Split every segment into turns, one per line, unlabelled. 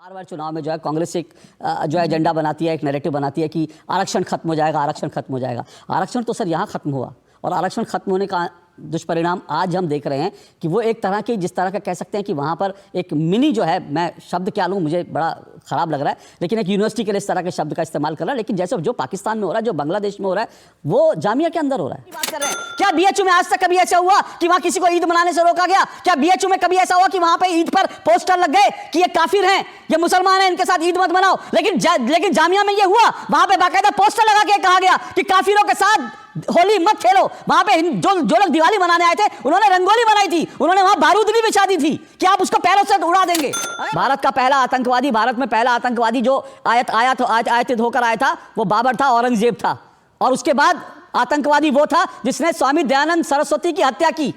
बार बार चुनाव में जो है कांग्रेस एक जो एजेंडा बनाती है, एक नैरेटिव बनाती है कि आरक्षण खत्म हो जाएगा, आरक्षण खत्म हो जाएगा। आरक्षण तो सर यहाँ खत्म हुआ और आरक्षण खत्म होने का दुष्परिणाम आज हम देख रहे हैं कि वो एक तरह की, जिस तरह का कह सकते हैं कि वहाँ पर एक मिनी जो है, मैं शब्द क्या लूँ, मुझे बड़ा ख़राब लग रहा है, लेकिन एक यूनिवर्सिटी के लिए इस तरह के शब्द का इस्तेमाल कर रहा है। लेकिन जैसे जो पाकिस्तान में हो रहा है, जो बांग्लादेश में हो रहा है, वो जामिया के अंदर हो रहा है। बात कर रहे हैं, क्या बीएचयू में आज तक कभी ऐसा हुआ कि वहाँ किसी को ईद मनाने से रोका गया? क्या बीएचयू में कभी ऐसा हुआ कि वहाँ पे ईद पर पोस्टर लग गए कि ये काफिर हैं, ये मुसलमान हैं, इनके साथ ईद मत मनाओ? लेकिन जामिया में ये हुआ, वहाँ पे बाकायदा पोस्टर लगा के कहा गया कि काफिरों के साथ होली मत खेलो। वहां पे जो लोग दिवाली मनाने आए थे, उन्होंने रंगोली बनाई थी, उन्होंने वहां बारूद भी बिछा दी थी कि आप उसको पैरों से उड़ा देंगे। भारत का पहला आतंकवादी, भारत में पहला आतंकवादी जो आयत होकर आया था, वो बाबर था, औरंगजेब था। और उसके बाद आतंकवादी वो था जिसने स्वामी दयानंद सरस्वती की हत्या की।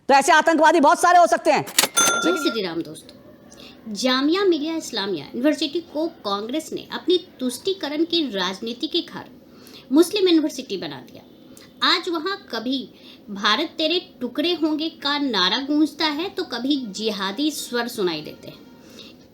तो ऐसे आतंकवादी बहुत सारे हो सकते हैं।
जय श्री राम दोस्तों, जामिया मिलिया इस्लामिया यूनिवर्सिटी को कांग्रेस ने अपनी तुष्टीकरण की राजनीति के घर मुस्लिम यूनिवर्सिटी बना दिया। आज वहाँ कभी भारत तेरे टुकड़े होंगे का नारा गूंजता है, तो कभी जिहादी स्वर सुनाई देते हैं।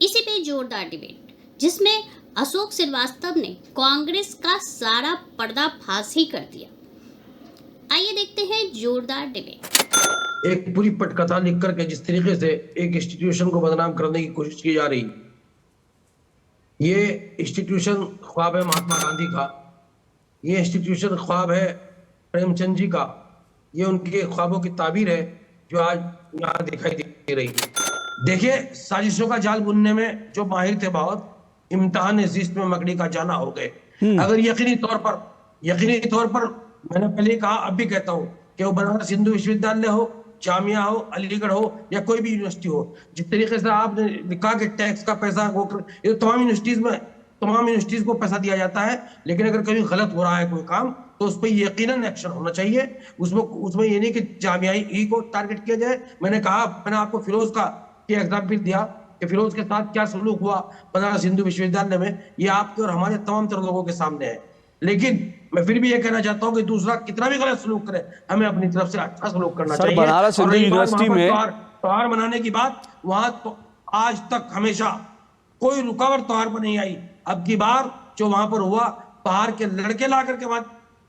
इसी पे जोरदार डिबेट, जिसमें अशोक श्रीवास्तव ने कांग्रेस का सारा पर्दाफाश ही कर दिया। आइए देखते हैं जोरदार डिबेट।
एक पूरी पटकथा लिख करके जिस तरीके से एक इंस्टीट्यूशन को बदनाम करने की कोशिश की जा रही, ये इंस्टीट्यूशन ख्वाब है महात्मा गांधी का, ये इंस्टीट्यूशन ख्वाब है प्रेमचंद जी का, ये उनके ख्वाबों की ताबीर है जो आज यहाँ दिखाई दे रही है। देखिए, साजिशों का जाल बुनने में जो माहिर थे बहुत, इम्तिहान जिस्त में मकड़ी का जाना हो गए। अगर यकीनी तौर पर मैंने पहले कहा, अब भी कहता हूँ कि वो बनारस हिंदू विश्वविद्यालय हो, जामिया हो, अलीगढ़ हो या कोई भी यूनिवर्सिटी हो, जिस तरीके से आपने लिखा कि टैक्स का पैसा ये तमाम यूनिवर्सिटीज को पैसा दिया जाता है, लेकिन अगर कभी गलत हो रहा है कोई काम तो उस पर यकीनन एक्शन होना चाहिए। उसमें ये नहीं कि जामियाई ही को टारगेट किया जाए। मैंने आपको फिरोज का एग्जाम्पल दिया कि फिरोज के साथ क्या सलूक हुआ बनारस हिंदू विश्वविद्यालय में, ये आपके और हमारे तमाम तरह लोगों के सामने है। लेकिन मैं फिर भी ये कहना चाहता हूँ कि दूसरा कितना भी गलत सलूक करे, हमें अपनी तरफ से अच्छा सलूक करना चाहिए।
बनारस हिंदू यूनिवर्सिटी में
त्योहार मनाने की बात, वहां तो आज तक हमेशा कोई रुकावट त्योहार पर नहीं आई। अब की बार जो वहां पर हुआ, बाहर के लड़के ला करके वहां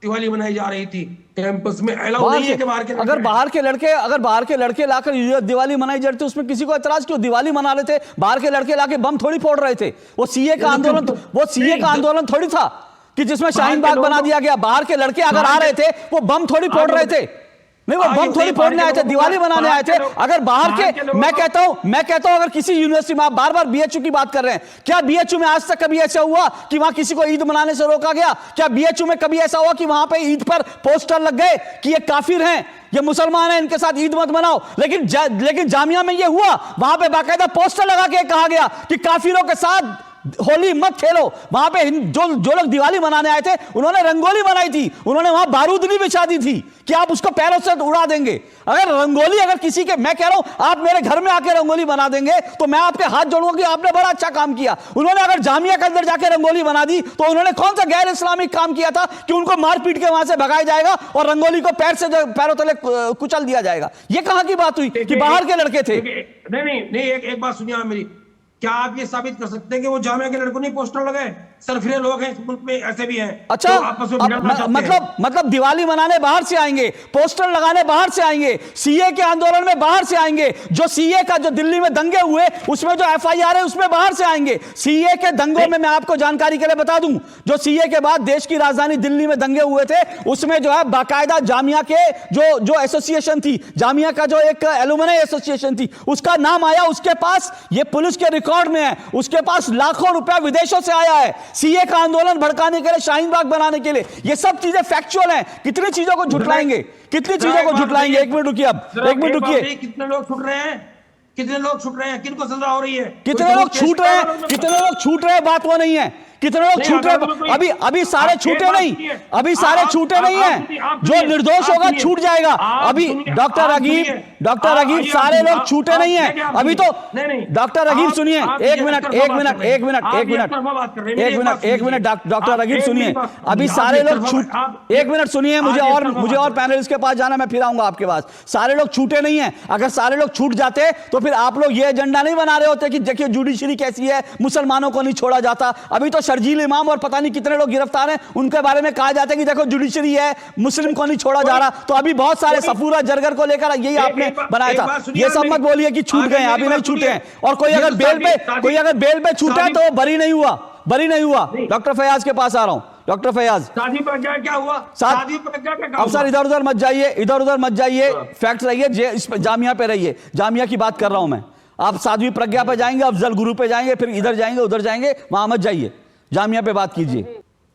दिवाली मनाई जा रही थी। कैंपस में अलाउ नहीं है कि
अगर बाहर के लड़के लाकर दिवाली मनाई जा रही थी, उसमें किसी को एतराज क्यों? दिवाली मना रहे थे, बाहर के लड़के लाके बम थोड़ी फोड़ रहे थे। वो सीए का आंदोलन थोड़ी था कि जिसमें शाहीन बाग बना दिया गया। बाहर के लड़के अगर आ रहे थे, वो बम थोड़ी फोड़ रहे थे। नहीं, वो बम थोड़ी फोड़ने आए थे, दिवाली मनाने आए थे। अगर बाहर के, मैं कहता हूं अगर किसी यूनिवर्सिटी में, आप बार बार बीएचयू की बात कर रहे हैं, क्या बीएचयू में आज तक कभी ऐसा हुआ कि वहां किसी को ईद मनाने से रोका गया? क्या बीएचयू में कभी ऐसा हुआ कि वहां पे ईद पर पोस्टर लग गए कि ये काफिर हैं, ये मुसलमान हैं, इनके साथ ईद मत मनाओ? लेकिन जामिया में ये हुआ, वहां पे बाकायदा पोस्टर लगा के कहा गया कि काफिरों के साथ होली मत खेलो। वहां पे जो लोग दिवाली मनाने आए थे, उन्होंने रंगोली बनाई थी, उन्होंने वहां बारूद भी बिछा दी थी कि आप उसको पैरों से उड़ा देंगे। अगर किसी के, मैं कह रहा हूं, आप मेरे घर में आके रंगोली बना देंगे तो मैं आपके हाथ जोड़ूंगा कि आपने बड़ा अच्छा काम किया। उन्होंने अगर जामिया के अंदर जाके रंगोली बना दी तो उन्होंने कौन सा गैर इस्लामिक काम किया था कि उनको मार पीट के वहां से भगाया जाएगा और रंगोली को पैरों तले कुचल दिया जाएगा? ये कहां की बात हुई कि बाहर के लड़के थे?
नहीं, एक बात सुनिए मेरी, क्या आप ये साबित कर सकते हैं कि वो जामिया के लड़कों ने पोस्टर लगाए? सरफिरे लोग हैं इस मुल्क में, ऐसे भी हैं।
अच्छा,
तो
मतलब दिवाली मनाने बाहर से आएंगे, पोस्टर लगाने बाहर से आएंगे, सीए के आंदोलन में बाहर से आएंगे, जो सीए का जो दिल्ली में दंगे हुए उसमें जो एफआईआर है उसमें बाहर से आएंगे। सीए के दंगों में मैं आपको जानकारी के लिए बता दूं, जो सीए के बाद देश की राजधानी दिल्ली में दंगे हुए थे, उसमें जो है बाकायदा जामिया के जो एसोसिएशन थी, जामिया का जो एक एलुमनी एसोसिएशन थी, उसका नाम आया उसके पास, ये पुलिस के रिकॉर्ड में है। उसके पास लाखों रुपया विदेशों से आया है सीए का आंदोलन भड़काने के लिए, शाहीन बाग बनाने के लिए। ये सब चीजें फैक्चुअल हैं। कितनी चीजों को झुटलाएंगे, कितनी चीजों को झुटलाएंगे? एक मिनट रुकिए, अब एक मिनट रुकिए।
कितने लोग छूट रहे हैं, कितने लोग छूट रहे हैं, किनको सजा हो रही है?
कितने लोग छूट रहे हैं, बात वो नहीं है। कितने लोग छूट रहे? अभी अभी सारे छूटे नहीं, अभी सारे छूटे नहीं है। जो निर्दोष होगा छूट जाएगा। अभी डॉक्टर रगीब सारे लोग छूटे नहीं है अभी तो। डॉक्टर रगीब सुनिए, एक मिनट डॉक्टर रगीब सुनिए, अभी सारे लोग छूट, एक मिनट सुनिए, मुझे और पैनलिस्ट के पास जाना, मैं फिर आऊंगा आपके पास। सारे लोग छूटे नहीं है। अगर सारे लोग छूट जाते तो फिर आप लोग ये एजेंडा नहीं बना रहे होते कि देखिए जुडिशरी कैसी है, मुसलमानों को नहीं छोड़ा जाता। अभी तो शर्जील इमाम और पता नहीं कितने लोग गिरफ्तार हैं, उनके बारे में कहा जाता है कि देखो जुडिशरी है, मुस्लिम को नहीं छोड़ा जा रहा। तो अभी बहुत सारे सफूरा जरगर को लेकर यही आपने बनाया था। ये सब मत बोलिए कि छूट गए, अभी नहीं छूटे हैं। और कोई अगर बेल पे छूटा तो बरी नहीं हुआ। डॉक्टर फैयाज के पास आ रहा हूं। डॉक्टर फैयाज,
साध्वी प्रज्ञा क्या हुआ? साध्वी प्रज्ञा का
अब सर इधर उधर मत जाइए, फैक्ट रहिए, इस जामिया पे रहिए, जामिया की बात कर रहा हूं मैं। आप साध्वी प्रज्ञा पे जाएंगे, अफजल गुरु पे जाएंगे, फिर इधर जाएंगे उधर जाएंगे, वहां मत जाइए, जामिया पे बात कीजिए।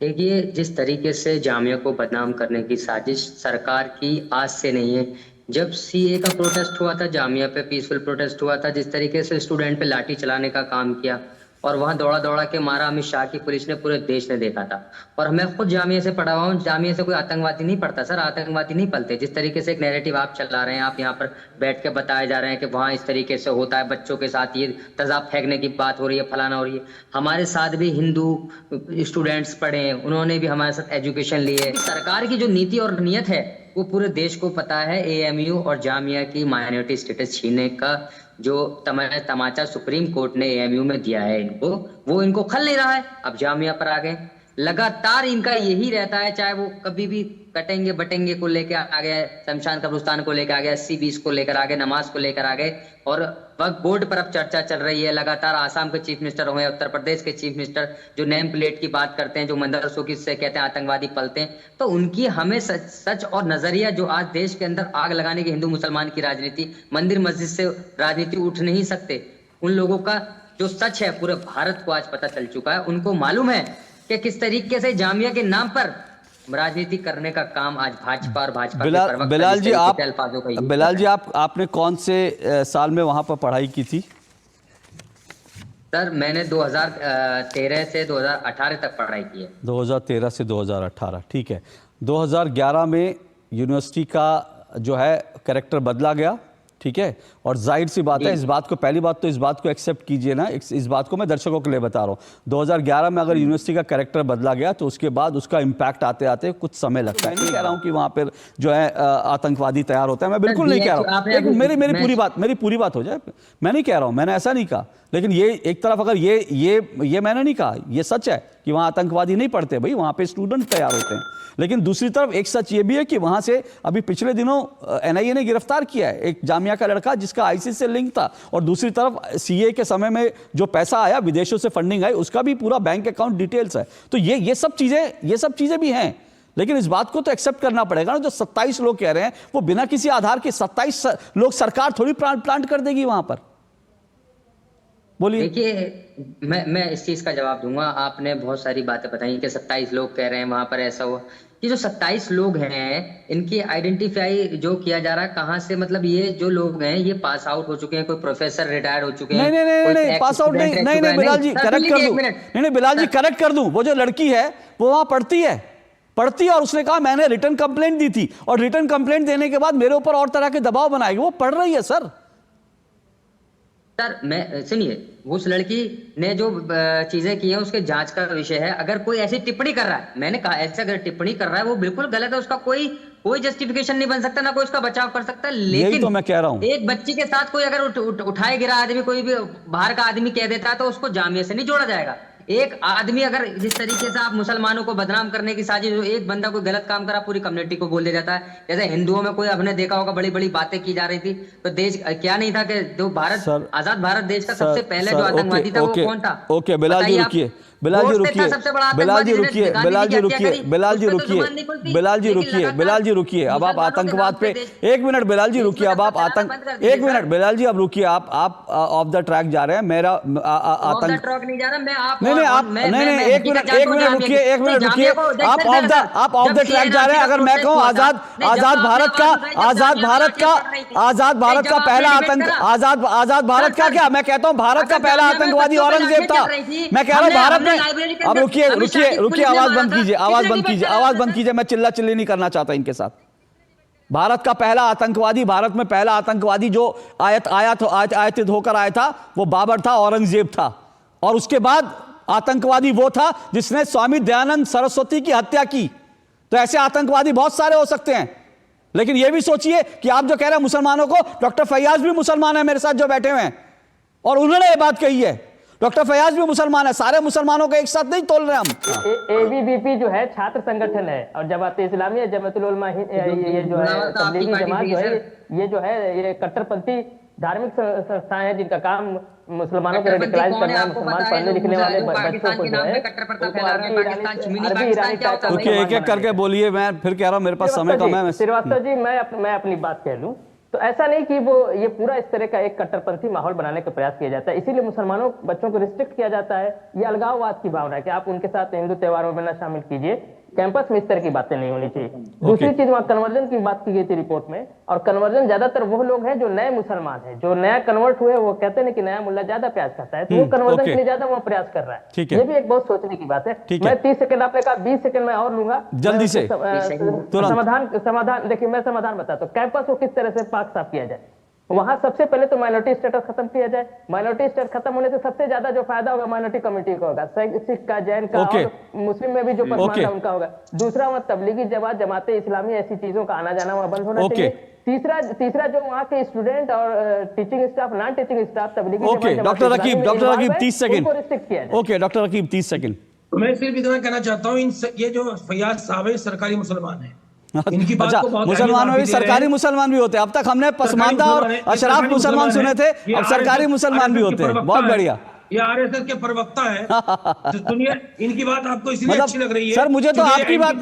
देखिए, जिस तरीके से जामिया को बदनाम करने की साजिश सरकार की आज से नहीं है। जब सीए का प्रोटेस्ट हुआ था, जामिया पे पीसफुल प्रोटेस्ट हुआ था, जिस तरीके से स्टूडेंट पे लाठी चलाने का काम किया और वहां दौड़ा के मारा अमित शाह की पुलिस ने, पूरे देश ने देखा था। और मैं खुद जामिया से पढ़ा हुआ हूँ, जामिया से कोई आतंकवादी नहीं पढ़ता सर, आतंकवादी नहीं पलते। जिस तरीके से एक नैरेटिव आप चला रहे हैं, आप यहाँ पर बैठ के बताए जा रहे हैं कि वहाँ इस तरीके से होता है, बच्चों के साथ ये तेजाब फेंकने की बात हो रही है, फलाना हो रही है। हमारे साथ भी हिंदू स्टूडेंट्स पढ़े हैं, उन्होंने भी हमारे साथ एजुकेशन ली है। सरकार की जो नीति और नीयत है वो पूरे देश को पता है। एएमयू और जामिया की माइनॉरिटी स्टेटस छीनने का जो तमाचा सुप्रीम कोर्ट ने एएमयू में दिया है इनको, वो इनको खल नहीं रहा है। अब जामिया पर आ गए, लगातार इनका यही रहता है, चाहे वो कभी भी कटेंगे बटेंगे को लेकर आ गए, शमशान कब्रिस्तान को लेकर आ गए, 80-20 को लेकर आ गए, नमाज को लेकर आ गए। और वक्त बोर्ड पर अब चर्चा चल रही है लगातार। आसाम के चीफ मिनिस्टर हुए, उत्तर प्रदेश के चीफ मिनिस्टर जो नेम प्लेट की बात करते हैं, जो मदरसों की से कहते हैं आतंकवादी पलते हैं, तो उनकी हमें सच और नजरिया जो आज देश के अंदर आग लगाने की हिंदू मुसलमान की राजनीति, मंदिर मस्जिद से राजनीति उठ नहीं सकते, उन लोगों का जो सच है पूरे भारत को आज पता चल चुका है। उनको मालूम है कि किस तरीके से जामिया के नाम पर राजनीति करने का काम आज भाजपा और भाजपा के
बिलाल जी आपने कौन से साल में वहां पर पढ़ाई की थी?
सर मैंने 2013 से 2018 तक पढ़ाई की है।
2013 से 2018, ठीक है। 2011 में यूनिवर्सिटी का जो है कैरेक्टर बदला गया, ठीक है। और जाहिर सी बात है, इस बात को, पहली बात तो इस बात को एक्सेप्ट कीजिए ना, इस बात को मैं दर्शकों के लिए बता रहा हूँ। 2011 में अगर यूनिवर्सिटी का कैरेक्टर बदला गया तो उसके बाद उसका इम्पैक्ट आते आते कुछ समय लगता है। नहीं कह रहा हूँ कि वहाँ पर जो है आतंकवादी तैयार होता है, मैं बिल्कुल नहीं कह रहा हूँ। मेरी पूरी बात हो जाए, मैं नहीं कह रहा हूँ, मैंने ऐसा नहीं कहा। लेकिन ये एक तरफ अगर ये मैंने नहीं कहा, ये सच है कि वहाँ आतंकवादी नहीं पढ़ते भाई, वहाँ पे स्टूडेंट तैयार होते हैं। लेकिन दूसरी तरफ एक सच ये भी है कि वहाँ से अभी पिछले दिनों एनआईए ने गिरफ्तार किया है एक जामिया का लड़का जिसका आईसिस से लिंक था। और दूसरी तरफ सीए के समय में जो पैसा आया, विदेशों से फंडिंग आई, उसका भी पूरा बैंक अकाउंट डिटेल्स है। तो ये सब चीज़ें भी हैं। लेकिन इस बात को तो एक्सेप्ट करना पड़ेगा ना, जो 27 लोग कह रहे हैं वो बिना किसी आधार के 27 लोग सरकार थोड़ी प्लांट कर देगी वहां पर। बोलिए।
देखिए, मैं इस चीज का जवाब दूंगा। आपने बहुत सारी बातें बताई कि 27 लोग कह रहे हैं वहां पर ऐसा हुआ। ये जो 27 लोग हैं, इनकी आइडेंटिफाई जो किया जा रहा है कहाँ से, मतलब ये जो लोग हैं ये पास आउट हो चुके हैं, कोई प्रोफेसर रिटायर्ड हो चुके हैं।
नहीं पास आउट नहीं बिलाल जी करेक्ट कर दूं, नहीं बिलाल जी करेक्ट कर दूं। वो जो लड़की है वो वहां पढ़ती है और उसने कहा मैंने रिटर्न कंप्लेंट दी थी, और रिटर्न कंप्लेंट देने के बाद मेरे ऊपर और तरह के दबाव बनाएगी। वो पढ़ रही है सर।
मैं सुनिए, उस लड़की ने जो चीजें की हैं उसके जांच का विषय है। अगर कोई ऐसी टिप्पणी कर रहा है, मैंने कहा ऐसे अगर टिप्पणी कर रहा है वो बिल्कुल गलत है, उसका कोई जस्टिफिकेशन नहीं बन सकता, ना कोई उसका बचाव कर सकता। लेकिन
तो मैं कह रहा हूं,
एक बच्ची के साथ कोई अगर उठाए गिरा आदमी, कोई भी बाहर का आदमी कह देता है तो उसको जामिया से नहीं जोड़ा जाएगा। एक आदमी अगर जिस तरीके से आप मुसलमानों को बदनाम करने की साजिश, जो एक बंदा कोई गलत काम करा पूरी कम्युनिटी को बोल दिया जाता है। जैसे हिंदुओं में कोई आपने देखा होगा बड़ी बड़ी बातें की जा रही थी, तो देश क्या नहीं था कि जो भारत आजाद भारत देश का सबसे पहले जो आतंकवादी था वो कौन था?
ओके बिलाल जी रुकिए, बिलाल जी रुकिए, अब आप आतंकवाद पे एक मिनट, बिलाल जी रुकिए, अब आप एक मिनट बिलाल जी अब रुकिए, आप ऑफ द ट्रैक जा रहे हैं। मेरा आतंक
नहीं जा रहा, मैं आप
नहीं आप नहीं एक मिनट रुकिए आप ऑफ द ट्रैक जा रहे हैं। अगर मैं कहूं आजाद भारत का पहला आतंक आजाद भारत का क्या, मैं कहता हूं भारत का पहला आतंकवादी औरंगजेब था। मैं कह रहा हूं भारत में, अब रुकिए आवाज बंद कीजिए, मैं चिल्ला चिल्ली नहीं करना चाहता इनके साथ। भारत का पहला आतंकवादी, भारत में पहला आतंकवादी जो आयतित होकर आया था वो बाबर था, औरंगजेब था। और उसके बाद आतंकवादी वो था जिसने स्वामी दयानंद सरस्वती की हत्या की। तो ऐसे आतंकवादी बहुत सारे हो सकते हैं, लेकिन यह भी सोचिए कि आप जो कह रहे हैं मुसलमानों को, डॉक्टर फैयाज भी मुसलमान है मेरे साथ जो बैठे हुए हैं, और उन्होंने ये बात कही है। डॉक्टर फैयाज भी मुसलमान है, सारे मुसलमानों को एक साथ नहीं तोल रहे हम।
एबीवीपी जो है छात्र संगठन है, और जमात इस्लामी, जमातुल उलमा, ये जो है तबलीगी जमात जो है, ये जो है ये कट्टरपंथी धार्मिक संस्थाएं हैं जिनका काम मुसलमानों को रेडिकलाइज करना, मुसलमान पढ़ने लिखने वाले बच्चों को जो है अरबी ईरानी टाइप का।
एक एक करके बोलिए, मैं फिर कह रहा हूं मेरे पास समय कम है।
श्रीवास्तव जी, मैं अपनी बात कह लूं तो ऐसा नहीं कि वो ये पूरा इस तरह का एक कट्टरपंथी माहौल बनाने का प्रयास किया जाता है, इसीलिए मुसलमानों बच्चों को रिस्ट्रिक्ट किया जाता है। ये अलगाववाद की भावना है कि आप उनके साथ हिंदू त्योहारों में न शामिल कीजिए, कैंपस में इस तरह की बातें नहीं होनी चाहिए। दूसरी चीज, वहाँ कन्वर्जन की बात की गई थी रिपोर्ट में, और कन्वर्जन ज्यादातर वो लोग हैं जो नए मुसलमान हैं, जो नया कन्वर्ट हुए। वो कहते हैं कि नया मुल्ला ज्यादा प्याज खाता है, तो वो कन्वर्जन के लिए ज्यादा वहाँ प्रयास कर रहा है। ये भी एक बहुत सोचने की बात है। मैं 30 सेकंड, आपने कहा 20 सेकंड मैं और लूंगा
जल्दी से
समाधान। देखिए मैं समाधान बताता हूँ। कैंपस को किस तरह से पाक साफ किया जाए, वहां सबसे पहले तो माइनॉरिटी स्टेटस खत्म किया जाए। माइनॉरिटी स्टेटस खत्म होने से सबसे ज्यादा जो फायदा होगा माइनॉरिटी कम्युनिटी को होगा, सिख का, जैन का, और मुस्लिम में भी जो पसमानदा उनका होगा। दूसरा, वहाँ तबलीगी जमात इस्लामी ऐसी चीजों का आना जाना वहाँ बंद होना चाहिए। तीसरा जो वहाँ के स्टूडेंट और teaching staff, non teaching staff तबलीगी।
Doctor Raqib 30 second. Okay doctor Raqib 30 second.
मैं सिर्फ इतना कहना चाहता हूँ, ये जो फैयाज साहब है सरकारी मुसलमान है, इनकी बात
अच्छा,
को बहुत
मुसलमान में भी सरकारी मुसलमान भी होते हैं। अब तक हमने पसमानदा और अशराफ मुसलमान सुने थे, अब सरकारी मुसलमान भी होते हैं। बहुत बढ़िया।
ये आरएसएस के प्रवक्ता है। तो सुनिए, इनकी बात आपको इसलिए अच्छी लग रही है
सर, मुझे तो आपकी बात,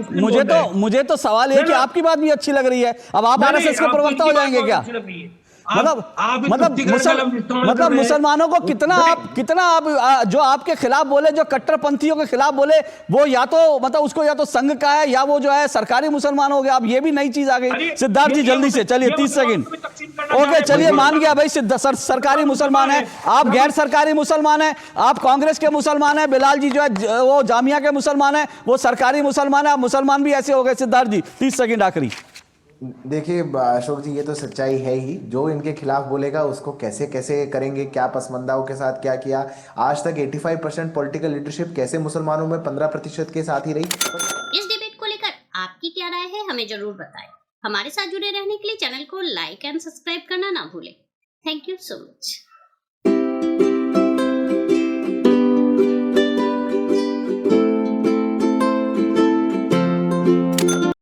मुझे तो सवाल ये कि आपकी बात भी अच्छी लग रही है। अब आप आरएसएस के प्रवक्ता हो जाएंगे क्या? मतलब मुसलमानों को कितना आप जो आपके खिलाफ बोले, जो कट्टरपंथियों के खिलाफ बोले, वो या तो मतलब उसको या तो संघ का है या वो जो है सरकारी मुसलमान हो गया। अब ये भी नई चीज आ गई। सिद्धार्थ जी जल्दी से चलिए, 30 सेकंड। ओके चलिए, मान गया भाई, सरकारी मुसलमान है, आप गैर सरकारी मुसलमान है, आप कांग्रेस के मुसलमान है, बिलाल जी जो है वो जामिया के मुसलमान है, वो सरकारी मुसलमान है। आप मुसलमान भी ऐसे हो गए। सिद्धार्थ जी 30 सेकंड आखिरी।
देखिए अशोक जी, ये तो सच्चाई है ही। जो इनके खिलाफ बोलेगा उसको कैसे कैसे करेंगे, क्या पसमंदाओं के साथ क्या किया। आज तक 85% पॉलिटिकल लीडरशिप कैसे मुसलमानों में 15% के साथ ही रही।
इस डिबेट को लेकर आपकी क्या राय है, हमें जरूर बताएं। हमारे साथ जुड़े रहने के लिए चैनल को लाइक एंड सब्सक्राइब करना ना भूलें। Thank you so much.